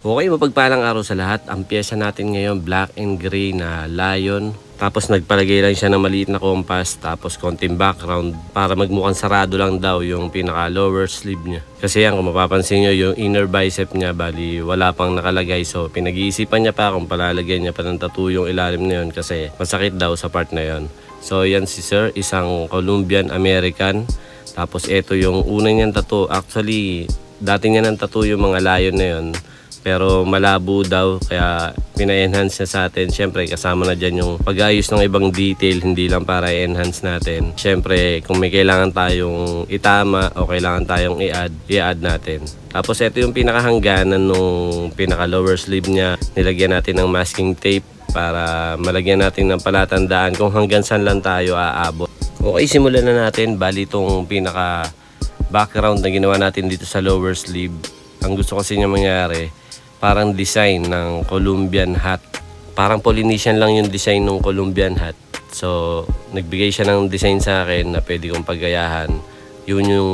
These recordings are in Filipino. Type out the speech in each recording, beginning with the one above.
Okay, mapagpalang araw sa lahat. Ang pyesa natin ngayon, black and gray na lion. Tapos nagpalagay lang siya ng maliit na compass, tapos konting background para magmukhang sarado lang daw yung pinaka lower sleeve niya. Kasi yan, kung mapapansin nyo, yung inner bicep niya, bali wala pang nakalagay. So pinag-iisipan niya pa kung palalagyan niya pa ng tattoo yung ilalim na yun kasi masakit daw sa part na yun. So yan si sir, isang Colombian American. Tapos ito yung unang niyang tattoo. Actually, dati niya ng tattoo yung mga lion na yun. Pero malabo daw kaya pina-enhance niya sa atin. Siyempre kasama na dyan yung pag-ayos ng ibang detail, hindi lang para i-enhance natin. Siyempre kung may kailangan tayong itama o kailangan tayong i-add natin. Tapos ito yung pinakahangganan nung pinaka lower sleeve niya. Nilagyan natin ng masking tape para malagyan natin ng palatandaan kung hanggang saan lang tayo aabot. Okay, simulan na natin. Bali itong pinaka background na ginawa natin dito sa lower sleeve. Ang gusto kasi niya mangyari, parang design ng Colombian hat. Parang Polynesian lang yung design ng Colombian hat. So, nagbigay siya ng design sa akin na pwede kong paggayahan. Yun yung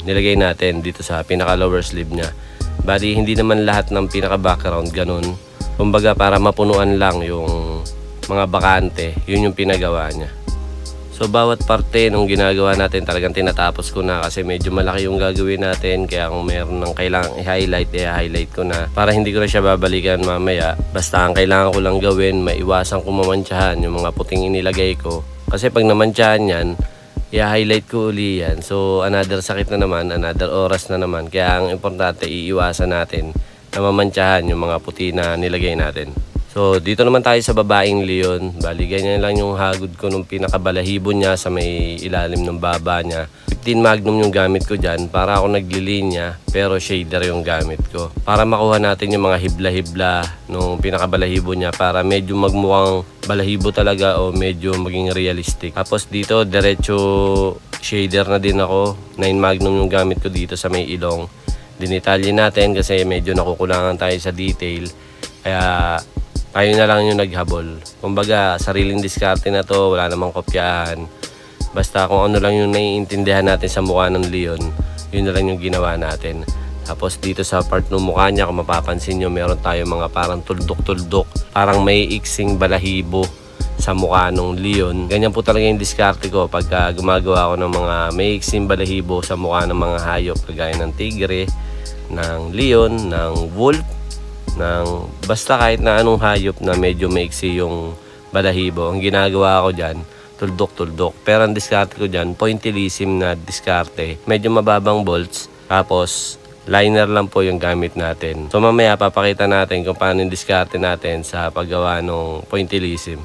nilagay natin dito sa pinaka lower sleeve niya. Bali, hindi naman lahat ng pinaka background ganun. Kumbaga, para mapunuan lang yung mga bakante. Yun yung pinagawa niya. So bawat parte nung ginagawa natin talagang tinatapos ko na kasi medyo malaki yung gagawin natin. Kaya kung mayroon ng kailangang i-highlight, i-highlight ko na para hindi ko na siya babalikan mamaya. Basta ang kailangan ko lang gawin, maiwasan ko mamantsahan yung mga puting inilagay ko. Kasi pag namantsahan yan, i-highlight ko uli yan. So another sakit na naman, another oras na naman. Kaya ang importante, iiwasan natin na mamantsahan yung mga puti na nilagay natin. So dito naman tayo sa babaeng leon. Bali ganyan lang yung hagod ko nung pinakabalahibo niya sa may ilalim ng baba niya. 15 Magnum yung gamit ko dyan para ako naglilinya pero shader yung gamit ko. Para makuha natin yung mga hibla-hibla nung pinakabalahibo niya para medyo magmukhang balahibo talaga o medyo maging realistic. Tapos dito diretso shader na din ako. 9 Magnum yung gamit ko dito sa may ilong. Dinitalye natin kasi medyo nakukulangan tayo sa detail. Kaya tayo na lang yung naghabol. Kumbaga, sariling diskarte na to, wala namang kopyahan. Basta kung ano lang yung naiintindihan natin sa mukha ng leon, yun na lang yung ginawa natin. Tapos dito sa part ng mukha niya, kung mapapansin nyo, meron tayo mga parang tuldok-tuldok. Parang may iksing balahibo sa mukha ng leon. Ganyan po talaga yung diskarte ko pagka gumagawa ko ng mga may iksing balahibo sa mukha ng mga hayop. Kagaya ng tigre, ng leon, ng wolf, ng basta kahit na anong hayop na medyo maiksi yung balahibo. Ang ginagawa ko dyan, tuldok-tuldok. Pero ang diskarte ko dyan, pointillism na diskarte. Medyo mababang bolts. Tapos, liner lang po yung gamit natin. So mamaya papakita natin kung paano yung diskarte natin sa paggawa ng pointillism.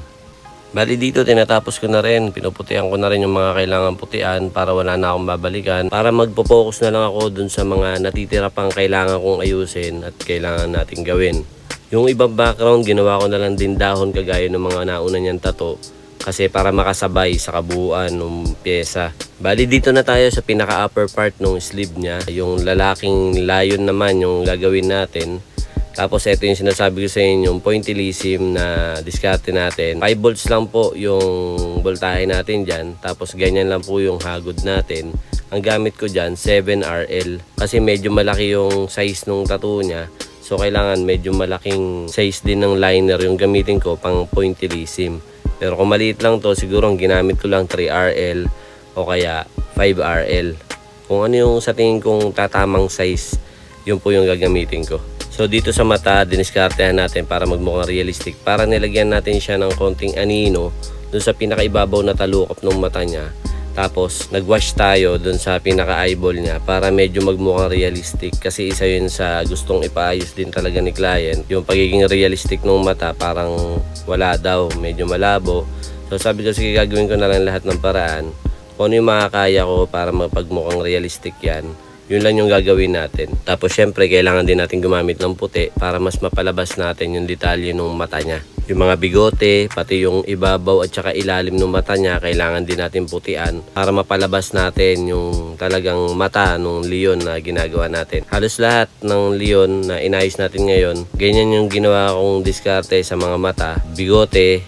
Bali dito tinatapos ko na rin, pinuputihan ko na rin yung mga kailangan putian para wala na akong babalikan. Para magpo-focus na lang ako dun sa mga natitira pang kailangan kong ayusin at kailangan nating gawin. Yung ibang background ginawa ko na lang din dahon kagaya ng mga nauna niyang tattoo. Kasi para makasabay sa kabuuan ng pyesa. Bali dito na tayo sa pinaka upper part ng sleeve niya. Yung lalaking lion naman yung gagawin natin. Tapos ito yung sinasabi ko sa inyo, yung pointillism na diskarte natin. 5 volts lang po yung voltahe natin dyan. Tapos ganyan lang po yung hagod natin. Ang gamit ko dyan, 7RL. Kasi medyo malaki yung size ng tattoo niya. So kailangan medyo malaking size din ng liner yung gamitin ko pang pointillism. Pero kung maliit lang to, siguro ang ginamit ko lang 3RL o kaya 5RL. Kung ano yung sa tingin kong tatamang size, yun po yung gagamitin ko. So dito sa mata, diniskartehan natin para magmukhang realistic. Para nilagyan natin siya ng konting anino dun sa pinakaibabaw na talukap ng mata niya. Tapos nagwash tayo dun sa pinaka-eyeball niya para medyo magmukhang realistic. Kasi isa yun sa gustong ipaayos din talaga ni client. Yung pagiging realistic ng mata parang wala daw, medyo malabo. So sabi ko sige gagawin ko na lang lahat ng paraan. Kung ano yung makakaya ko para mapagmukhang realistic yan. Yun lang yung gagawin natin. Tapos syempre kailangan din natin gumamit ng puti para mas mapalabas natin yung detalye ng mata niya. Yung mga bigote, pati yung ibabaw at saka ilalim ng mata niya, kailangan din natin putian para mapalabas natin yung talagang mata ng leon na ginagawa natin. Halos lahat ng leon na inayos natin ngayon, ganyan yung ginawa kong diskarte sa mga mata. Bigote,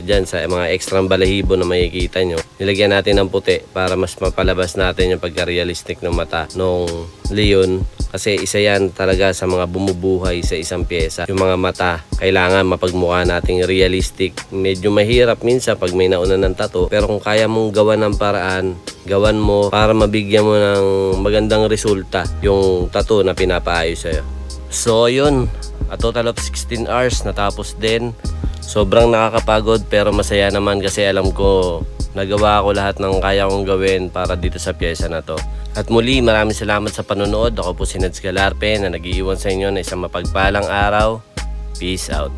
dyan sa mga ekstrang balahibo na makikita nyo, nilagyan natin ng puti para mas mapalabas natin yung pagka-realistic ng mata ng leon. Kasi isa yan talaga sa mga bumubuhay sa isang pyesa. Yung mga mata, kailangan mapagmukha nating realistic. Medyo mahirap minsan pag may nauna ng tattoo. Pero kung kaya mong gawan ng paraan, gawan mo para mabigyan mo ng magandang resulta yung tattoo na pinapaayos sa'yo. So yun, a total of 16 hours natapos din. Sobrang nakakapagod pero masaya naman kasi alam ko nagawa ko lahat ng kaya kong gawin para dito sa pyesa na to. At muli, maraming salamat sa panonood. Ako po si Neds Galarpe na nag-iiwan sa inyo na isang mapagpalang araw. Peace out.